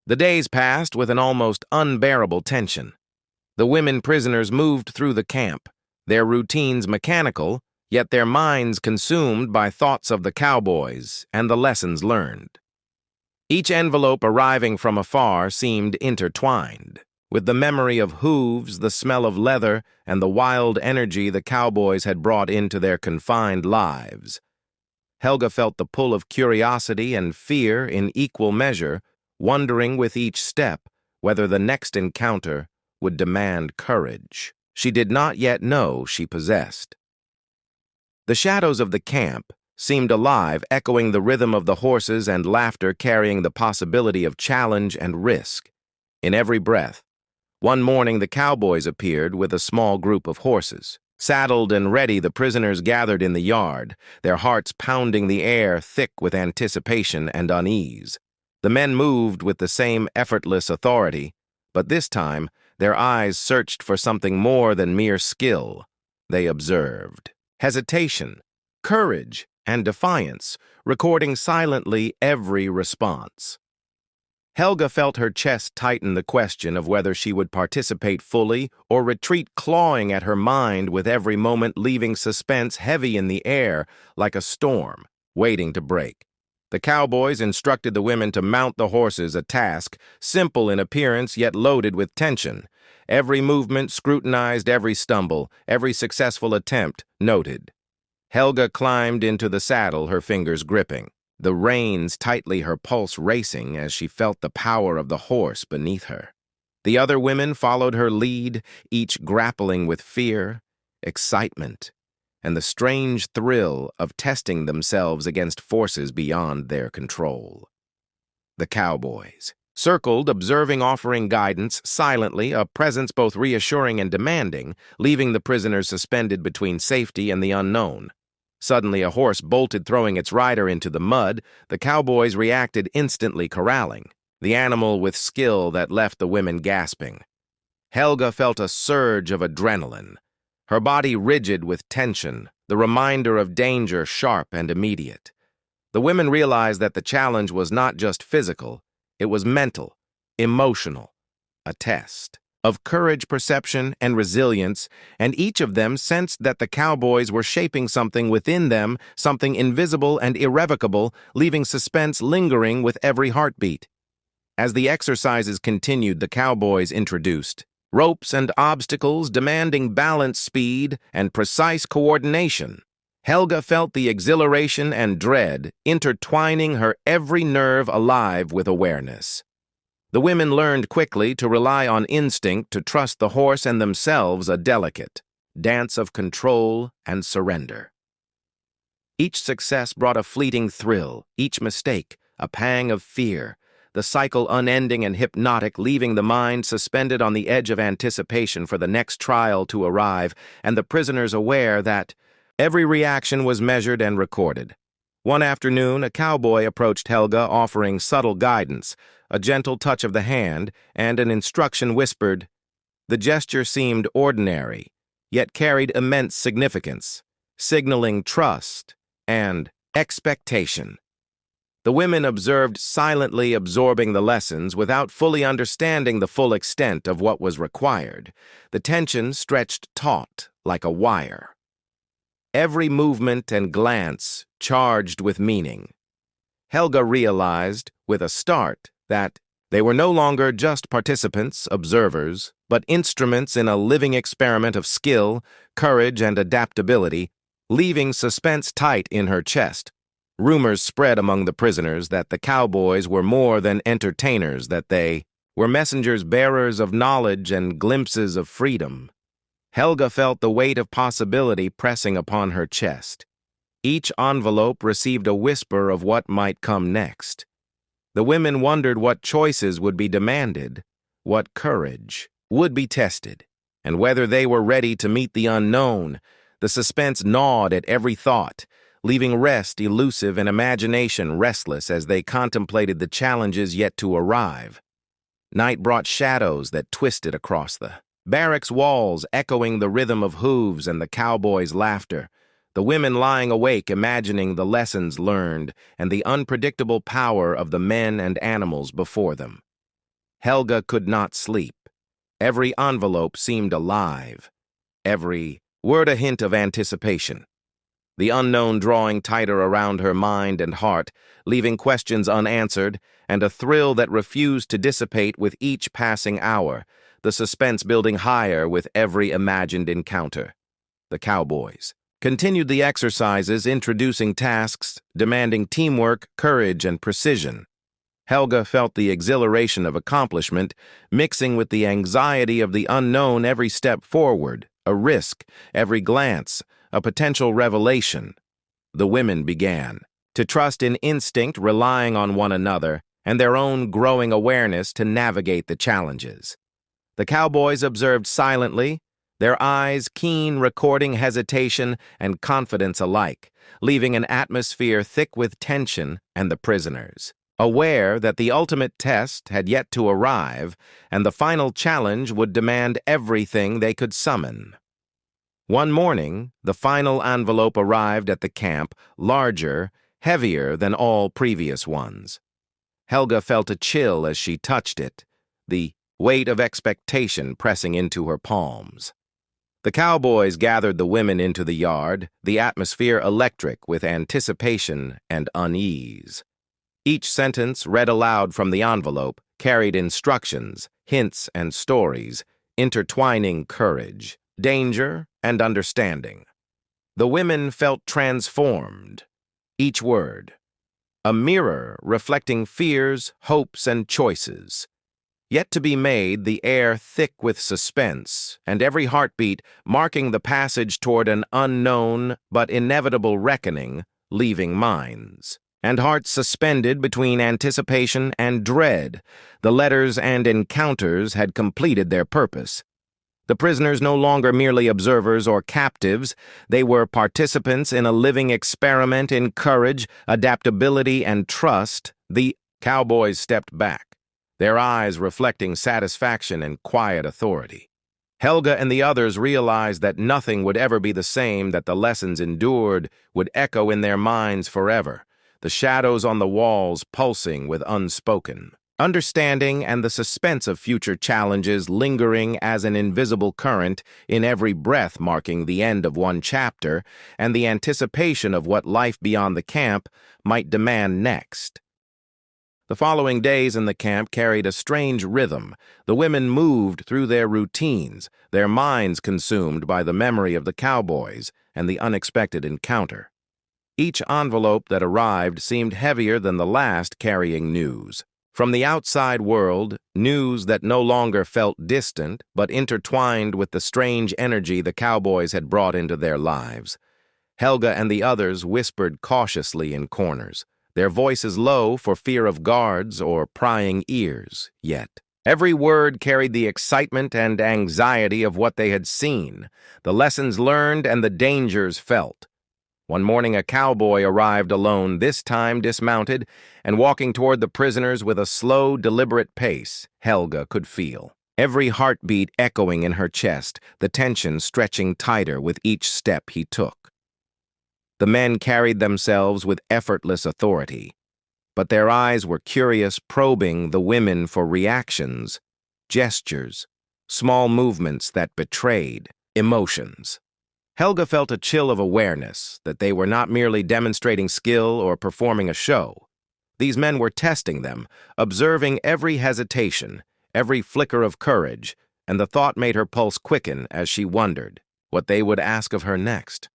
The days passed with an almost unbearable tension. The women prisoners moved through the camp, their routines mechanical, yet their minds consumed by thoughts of the cowboys and the lessons learned. Each envelope arriving from afar seemed intertwined, with the memory of hooves, the smell of leather, and the wild energy the cowboys had brought into their confined lives. Helga felt the pull of curiosity and fear in equal measure, wondering with each step whether the next encounter would demand courage she did not yet know she possessed. The shadows of the camp seemed alive, echoing the rhythm of the horses and laughter carrying the possibility of challenge and risk. In every breath, one morning the cowboys appeared with a small group of horses. Saddled and ready, the prisoners gathered in the yard, their hearts pounding the air thick with anticipation and unease. The men moved with the same effortless authority, but this time their eyes searched for something more than mere skill. They observed hesitation, courage, and defiance, recording silently every response. Helga felt her chest tighten, the question of whether she would participate fully or retreat, clawing at her mind with every moment, leaving suspense heavy in the air like a storm waiting to break. The cowboys instructed the women to mount the horses, a task simple in appearance yet loaded with tension. Every movement scrutinized, every stumble, every successful attempt noted. Helga climbed into the saddle, her fingers gripping, the reins tightly, her pulse racing as she felt the power of the horse beneath her. The other women followed her lead, each grappling with fear, excitement, and the strange thrill of testing themselves against forces beyond their control. The cowboys circled, observing, offering guidance, silently, a presence both reassuring and demanding, leaving the prisoners suspended between safety and the unknown. Suddenly, a horse bolted, throwing its rider into the mud. The cowboys reacted, instantly corralling the animal with skill that left the women gasping. Helga felt a surge of adrenaline, her body rigid with tension, the reminder of danger sharp and immediate. The women realized that the challenge was not just physical, it was mental, emotional, a test of courage, perception, and resilience, and each of them sensed that the cowboys were shaping something within them, something invisible and irrevocable, leaving suspense lingering with every heartbeat. As the exercises continued, the cowboys introduced ropes and obstacles demanding balance, speed, and precise coordination. Helga felt the exhilaration and dread intertwining her every nerve, alive with awareness. The women learned quickly to rely on instinct, to trust the horse and themselves, a delicate dance of control and surrender. Each success brought a fleeting thrill, each mistake a pang of fear, the cycle unending and hypnotic, leaving the mind suspended on the edge of anticipation for the next trial to arrive, and the prisoners aware that every reaction was measured and recorded. One afternoon, a cowboy approached Helga, offering subtle guidance, a gentle touch of the hand, and an instruction whispered. The gesture seemed ordinary, yet carried immense significance, signaling trust and expectation. The women observed, silently absorbing the lessons without fully understanding the full extent of what was required. The tension stretched taut like a wire. Every movement and glance charged with meaning. Helga realized, with a start, that they were no longer just participants, observers, but instruments in a living experiment of skill, courage, and adaptability, leaving suspense tight in her chest. Rumors spread among the prisoners that the cowboys were more than entertainers, that they were messengers, bearers of knowledge and glimpses of freedom. Helga felt the weight of possibility pressing upon her chest. Each envelope received a whisper of what might come next. The women wondered what choices would be demanded, what courage would be tested, and whether they were ready to meet the unknown. The suspense gnawed at every thought, leaving rest elusive and imagination restless as they contemplated the challenges yet to arrive. Night brought shadows that twisted across the barracks walls, echoing the rhythm of hooves and the cowboys' laughter. The women lying awake, imagining the lessons learned and the unpredictable power of the men and animals before them. Helga could not sleep. Every envelope seemed alive. Every word a hint of anticipation. The unknown drawing tighter around her mind and heart, leaving questions unanswered, and a thrill that refused to dissipate with each passing hour, the suspense building higher with every imagined encounter. The cowboys continued the exercises, introducing tasks, demanding teamwork, courage, and precision. Helga felt the exhilaration of accomplishment, mixing with the anxiety of the unknown every step forward, a risk, every glance, a potential revelation. The women began to trust in instinct, relying on one another and their own growing awareness to navigate the challenges. The cowboys observed silently, their eyes keen, recording hesitation and confidence alike, leaving an atmosphere thick with tension, and the prisoners, aware that the ultimate test had yet to arrive and the final challenge would demand everything they could summon. One morning, the final envelope arrived at the camp, larger, heavier than all previous ones. Helga felt a chill as she touched it, the weight of expectation pressing into her palms. The cowboys gathered the women into the yard, the atmosphere electric with anticipation and unease. Each sentence, read aloud from the envelope, carried instructions, hints, and stories, intertwining courage, danger, and understanding. The women felt transformed. Each word, a mirror reflecting fears, hopes, and choices. Yet to be made, the air thick with suspense, and every heartbeat marking the passage toward an unknown but inevitable reckoning, leaving minds and hearts suspended between anticipation and dread. The letters and encounters had completed their purpose. The prisoners no longer merely observers or captives, they were participants in a living experiment in courage, adaptability, and trust. The cowboys stepped back, their eyes reflecting satisfaction and quiet authority. Helga and the others realized that nothing would ever be the same, that the lessons endured would echo in their minds forever, the shadows on the walls pulsing with unspoken understanding and the suspense of future challenges lingering as an invisible current in every breath, marking the end of one chapter and the anticipation of what life beyond the camp might demand next. The following days in the camp carried a strange rhythm. The women moved through their routines, their minds consumed by the memory of the cowboys and the unexpected encounter. Each envelope that arrived seemed heavier than the last, carrying news. From the outside world, news that no longer felt distant but intertwined with the strange energy the cowboys had brought into their lives. Helga and the others whispered cautiously in corners, their voices low for fear of guards or prying ears, yet every word carried the excitement and anxiety of what they had seen, the lessons learned and the dangers felt. One morning a cowboy arrived alone, this time dismounted, and walking toward the prisoners with a slow, deliberate pace. Helga could feel every heartbeat echoing in her chest, the tension stretching tighter with each step he took. The men carried themselves with effortless authority, but their eyes were curious, probing the women for reactions, gestures, small movements that betrayed emotions. Helga felt a chill of awareness that they were not merely demonstrating skill or performing a show. These men were testing them, observing every hesitation, every flicker of courage, and the thought made her pulse quicken as she wondered what they would ask of her next.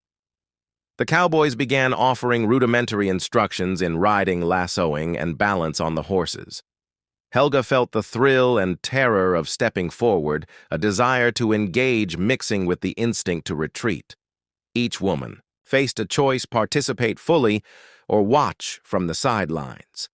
The cowboys began offering rudimentary instructions in riding, lassoing, and balance on the horses. Helga felt the thrill and terror of stepping forward, a desire to engage mixing with the instinct to retreat. Each woman faced a choice: participate fully or watch from the sidelines.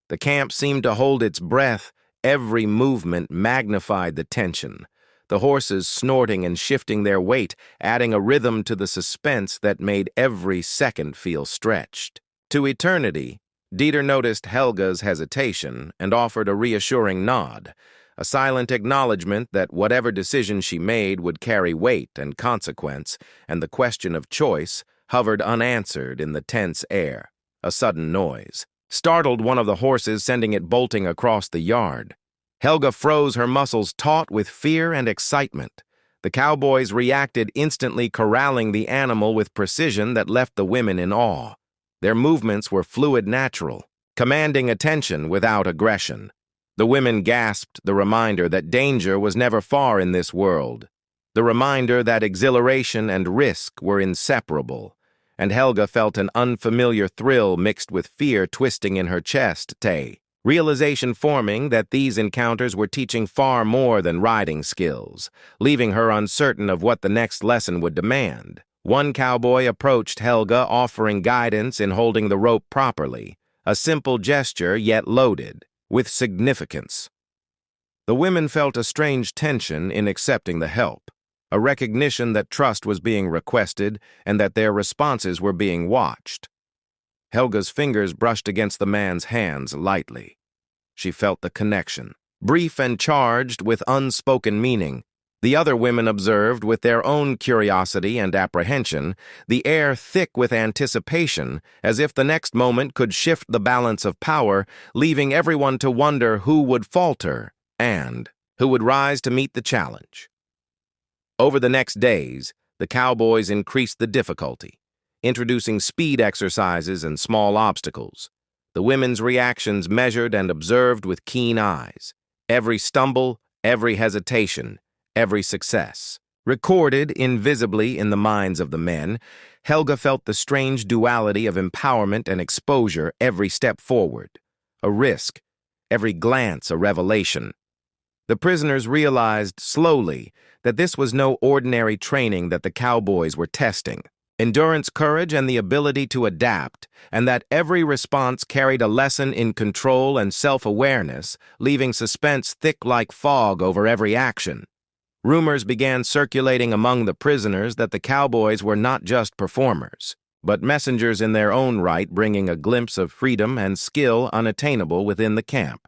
The camp seemed to hold its breath. Every movement magnified the tension, the horses snorting and shifting their weight, adding a rhythm to the suspense that made every second feel stretched. To eternity, Dieter noticed Helga's hesitation and offered a reassuring nod, a silent acknowledgement that whatever decision she made would carry weight and consequence, and the question of choice hovered unanswered in the tense air. A sudden noise startled one of the horses, sending it bolting across the yard. Helga froze, her muscles taut with fear and excitement. The cowboys reacted instantly, corralling the animal with precision that left the women in awe. Their movements were fluid, natural, commanding attention without aggression. The women gasped, the reminder that danger was never far in this world, the reminder that exhilaration and risk were inseparable. And Helga felt an unfamiliar thrill mixed with fear twisting in her chest, realization forming that these encounters were teaching far more than riding skills, leaving her uncertain of what the next lesson would demand. One cowboy approached Helga, offering guidance in holding the rope properly, a simple gesture yet loaded with significance. The women felt a strange tension in accepting the help, a recognition that trust was being requested and that their responses were being watched. Helga's fingers brushed against the man's hands lightly. She felt the connection, brief and charged with unspoken meaning. The other women observed with their own curiosity and apprehension, the air thick with anticipation, as if the next moment could shift the balance of power, leaving everyone to wonder who would falter and who would rise to meet the challenge. Over the next days, the cowboys increased the difficulty, introducing speed exercises and small obstacles. The women's reactions measured and observed with keen eyes. Every stumble, every hesitation, every success. Recorded invisibly in the minds of the men, Helga felt the strange duality of empowerment and exposure every step forward. A risk, every glance a revelation. The prisoners realized slowly that this was no ordinary training that the cowboys were testing. Endurance, courage, and the ability to adapt, and that every response carried a lesson in control and self-awareness, leaving suspense thick like fog over every action. Rumors began circulating among the prisoners that the cowboys were not just performers, but messengers in their own right, bringing a glimpse of freedom and skill unattainable within the camp.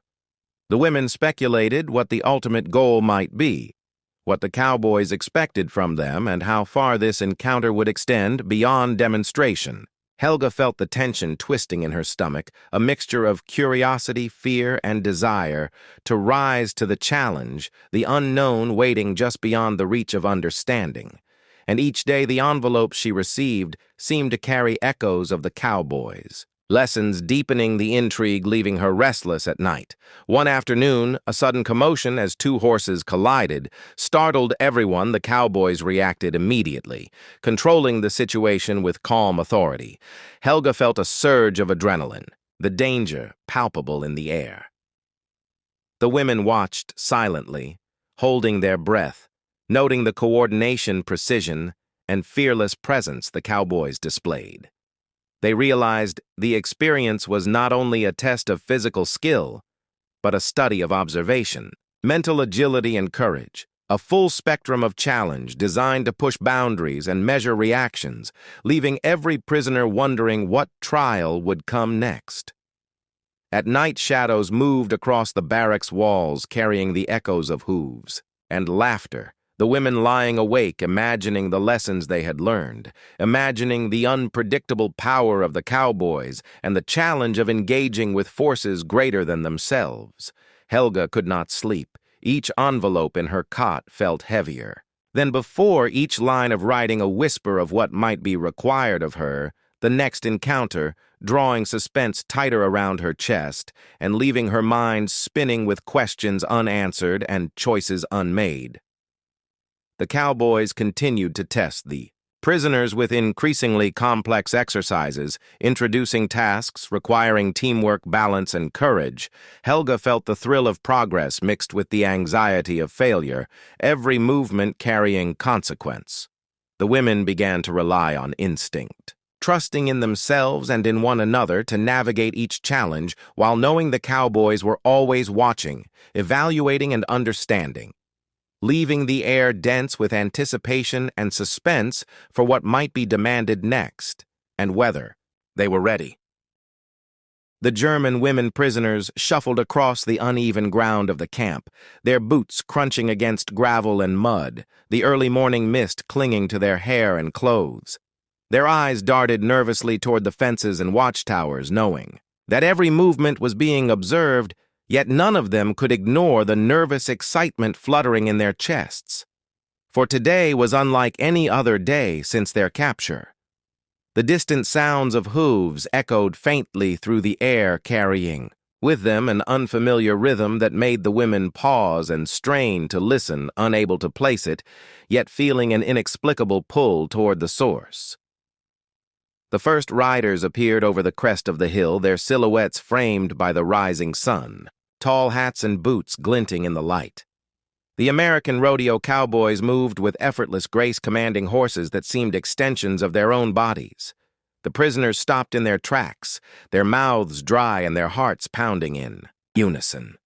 The women speculated what the ultimate goal might be, what the cowboys expected from them, and how far this encounter would extend beyond demonstration. Helga felt the tension twisting in her stomach, a mixture of curiosity, fear, and desire to rise to the challenge, the unknown waiting just beyond the reach of understanding. And each day the envelopes she received seemed to carry echoes of the cowboys. Lessons deepening the intrigue, leaving her restless at night. One afternoon, a sudden commotion as two horses collided startled everyone. The cowboys reacted immediately, controlling the situation with calm authority. Helga felt a surge of adrenaline, the danger palpable in the air. The women watched silently, holding their breath, noting the coordination, precision, and fearless presence the cowboys displayed. They realized the experience was not only a test of physical skill, but a study of observation, mental agility, and courage, a full spectrum of challenge designed to push boundaries and measure reactions, leaving every prisoner wondering what trial would come next. At night, shadows moved across the barracks walls, carrying the echoes of hooves and laughter. The women lying awake, imagining the lessons they had learned, imagining the unpredictable power of the cowboys and the challenge of engaging with forces greater than themselves. Helga could not sleep. Each envelope in her cot felt heavier. Then before, each line of writing a whisper of what might be required of her, the next encounter, drawing suspense tighter around her chest and leaving her mind spinning with questions unanswered and choices unmade. The cowboys continued to test the prisoners with increasingly complex exercises, introducing tasks requiring teamwork, balance, and courage. Helga felt the thrill of progress mixed with the anxiety of failure, every movement carrying consequence. The women began to rely on instinct, trusting in themselves and in one another to navigate each challenge while knowing the cowboys were always watching, evaluating, and understanding, leaving the air dense with anticipation and suspense for what might be demanded next, and whether they were ready. The German women prisoners shuffled across the uneven ground of the camp, their boots crunching against gravel and mud, the early morning mist clinging to their hair and clothes. Their eyes darted nervously toward the fences and watchtowers, knowing that every movement was being observed, Yet none of them could ignore the nervous excitement fluttering in their chests. For today was unlike any other day since their capture. The distant sounds of hooves echoed faintly through the air, carrying with them an unfamiliar rhythm that made the women pause and strain to listen, unable to place it, yet feeling an inexplicable pull toward the source. The first riders appeared over the crest of the hill, their silhouettes framed by the rising sun, tall hats and boots glinting in the light. The American rodeo cowboys moved with effortless grace, commanding horses that seemed extensions of their own bodies. The prisoners stopped in their tracks, their mouths dry and their hearts pounding in unison.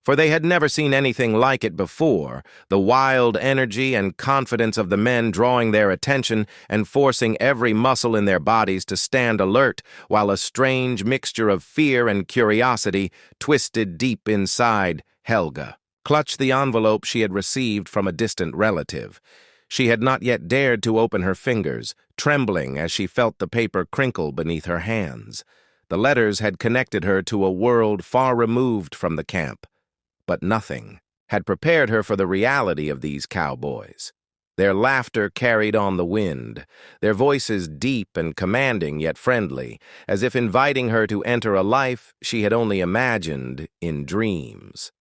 For they had never seen anything like it before, the wild energy and confidence of the men drawing their attention and forcing every muscle in their bodies to stand alert, while a strange mixture of fear and curiosity twisted deep inside Helga. Clutched the envelope she had received from a distant relative. She had not yet dared to open her fingers, trembling as she felt the paper crinkle beneath her hands. The letters had connected her to a world far removed from the camp, but nothing had prepared her for the reality of these cowboys. Their laughter carried on the wind, their voices deep and commanding yet friendly, as if inviting her to enter a life she had only imagined in dreams.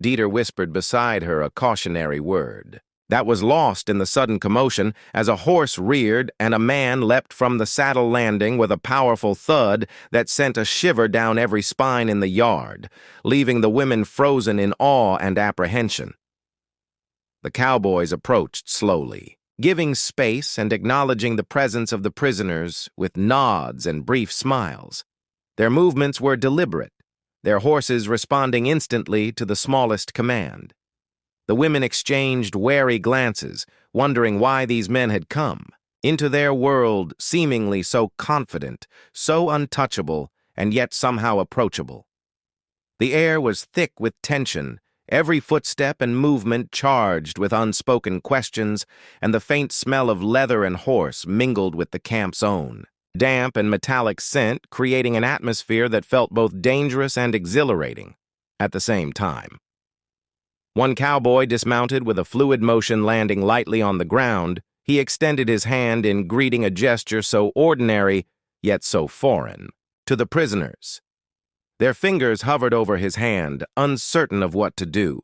Dieter whispered beside her a cautionary word that was lost in the sudden commotion as a horse reared and a man leapt from the saddle landing with a powerful thud that sent a shiver down every spine in the yard, leaving the women frozen in awe and apprehension. The cowboys approached slowly, giving space and acknowledging the presence of the prisoners with nods and brief smiles. Their movements were deliberate, their horses responding instantly to the smallest command. The women exchanged wary glances, wondering why these men had come into their world seemingly so confident, so untouchable, and yet somehow approachable. The air was thick with tension, every footstep and movement charged with unspoken questions, and the faint smell of leather and horse mingled with the camp's own damp and metallic scent, creating an atmosphere that felt both dangerous and exhilarating at the same time. One cowboy dismounted with a fluid motion, landing lightly on the ground. He extended his hand in greeting, a gesture so ordinary, yet so foreign, to the prisoners. Their fingers hovered over his hand, uncertain of what to do,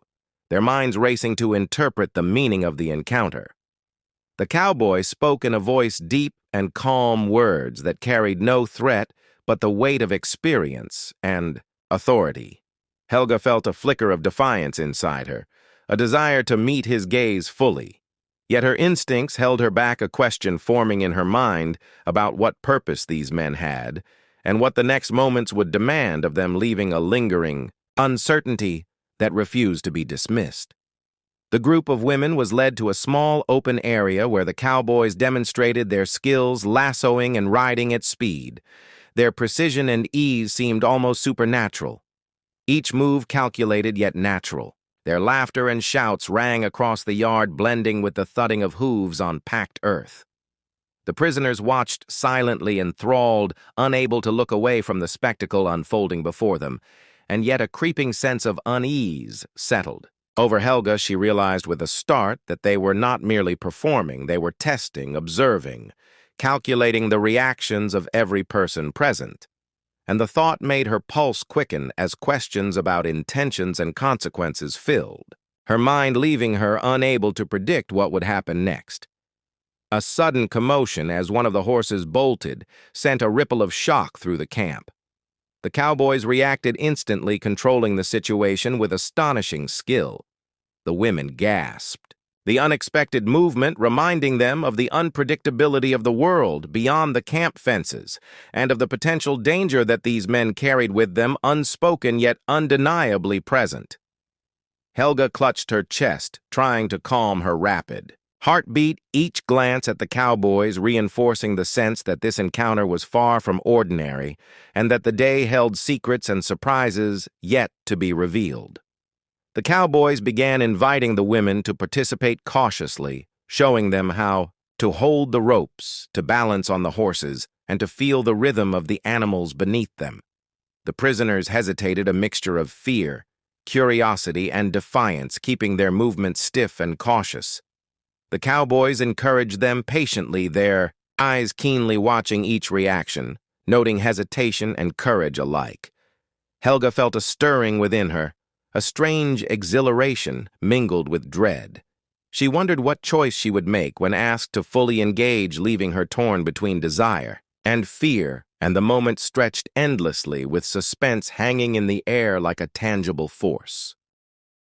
their minds racing to interpret the meaning of the encounter. The cowboy spoke in a voice deep and calm, words that carried no threat but the weight of experience and authority. Helga felt a flicker of defiance inside her, a desire to meet his gaze fully. Yet her instincts held her back, a question forming in her mind about what purpose these men had and what the next moments would demand of them, leaving a lingering uncertainty that refused to be dismissed. The group of women was led to a small open area where the cowboys demonstrated their skills lassoing and riding at speed. Their precision and ease seemed almost supernatural. Each move calculated yet natural. Their laughter and shouts rang across the yard, blending with the thudding of hooves on packed earth. The prisoners watched silently, enthralled, unable to look away from the spectacle unfolding before them, and yet a creeping sense of unease settled. Over Helga, she realized with a start that they were not merely performing, they were testing, observing, calculating the reactions of every person present. And the thought made her pulse quicken as questions about intentions and consequences filled, her mind leaving her unable to predict what would happen next. A sudden commotion as one of the horses bolted sent a ripple of shock through the camp. The cowboys reacted instantly, controlling the situation with astonishing skill. The women gasped, the unexpected movement reminding them of the unpredictability of the world beyond the camp fences and of the potential danger that these men carried with them, unspoken yet undeniably present. Helga clutched her chest, trying to calm her rapid heartbeat, each glance at the cowboys reinforcing the sense that this encounter was far from ordinary and that the day held secrets and surprises yet to be revealed. The cowboys began inviting the women to participate cautiously, showing them how to hold the ropes, to balance on the horses, and to feel the rhythm of the animals beneath them. The prisoners hesitated, a mixture of fear, curiosity, and defiance, keeping their movements stiff and cautious. The cowboys encouraged them patiently, their eyes keenly watching each reaction, noting hesitation and courage alike. Helga felt a stirring within her, a strange exhilaration mingled with dread. She wondered what choice she would make when asked to fully engage, leaving her torn between desire and fear, and the moment stretched endlessly with suspense hanging in the air like a tangible force.